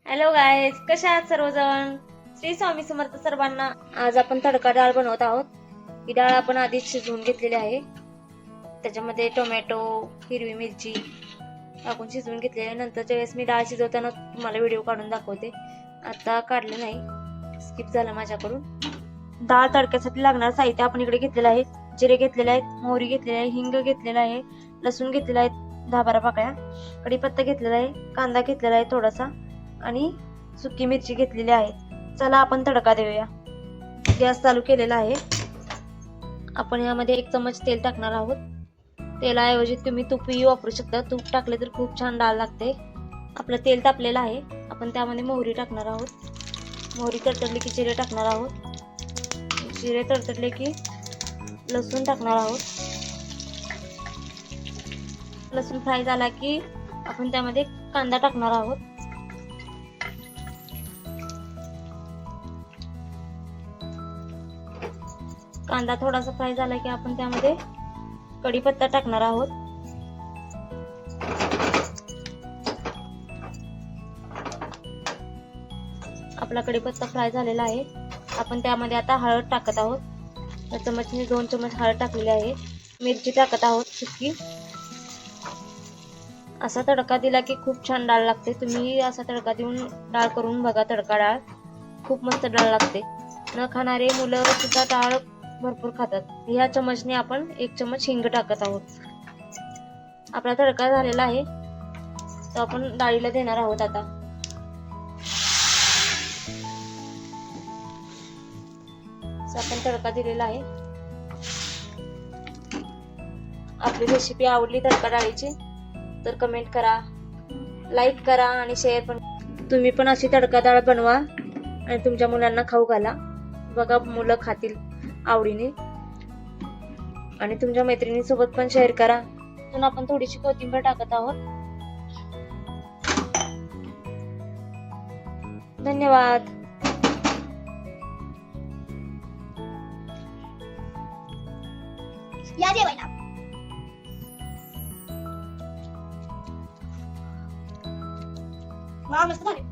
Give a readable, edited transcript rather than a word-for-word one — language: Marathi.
हॅलो गायस, कशा आहात सर्वजण? श्री स्वामी समर्थ सर्वांना. आज आपण तडका डाळ बनवत आहोत. ही डाळ आपण आधीच शिजवून घेतलेली आहे. त्याच्यामध्ये टोमॅटो, हिरवी मिरची टाकून शिजवून घेतलेली आहे. नंतरच्या वेळेस मी डाळ शिजवताना तुम्हाला व्हिडिओ काढून दाखवते. आता काढले नाही, स्किप झाला माझ्याकडून. डाळ तडक्यासाठी लागणार साहित्य आपण इकडे घेतलेलं आहे. जिरे घेतलेले आहेत, मोहरी घेतलेली आहे, हिंग घेतलेला आहे, लसूण घेतलेला आहे 10-12 पाकळ्या, कढीपत्ता घेतलेला आहे, कांदा घेतलेला आहे थोडासा आणि सुकी मिरची घेतलेली आहे. चला आपण तडका देऊया. गॅस चालू केलेला आहे. आपण यामध्ये 1 चमच तेल टाकणार आहोत. तेलाऐवजी तुम्ही तूपही वापरू शकता. तूप टाकले तर खूप छान डाळ लागते. आपलं तेल तापलेलं आहे. आपण त्यामध्ये मोहरी टाकणार आहोत. मोहरी तडतडली की जिरे टाकणार आहोत. जिरे तडतडले की लसूण टाकणार आहोत. लसूण फ्राय झाला की आपण त्यामध्ये कांदा टाकणार आहोत. कांदा थोडासा फ्राय झाला की आपण त्यामध्ये कढीपत्ता टाकणार आहोत. आपला कढीपत्ता फ्राय झालेला आहे. आपण त्यामध्ये आता हळद टाकत आहोत. या चमचने 2 चमच हळद टाकलेली आहे. मिरची टाकत आहोत सुकी. असा तडका दिला की खूप छान डाळ लागते. तुम्ही असा तडका देऊन डाळ करून बघा. तडका डाळ खूप मस्त डाळ लागते. न खाणारे मुलं सुद्धा डाळ भरपूर खातात. ह्या चमचने आपण 1 चमच हिंग टाकत आहोत. आपला तडका झालेला आहे, तो आपण डाळीला देणार आहोत. आता आपण तडका दिलेला आहे. आपली रेसिपी आवडली तडका डाळीची तर कमेंट करा, लाईक करा आणि शेअर पण. तुम्ही पण अशी तडका डाळ बनवा आणि तुमच्या मुलांना खाऊ घाला. बघा, मुलं खातील आवडीने. आणि तुमच्या मैत्रिणींसोबत पण शेअर करा. अजून आपण थोडीशी कोथिंबीर टाकत आहोत. धन्यवाद. या जेवायला. मस्त झाले.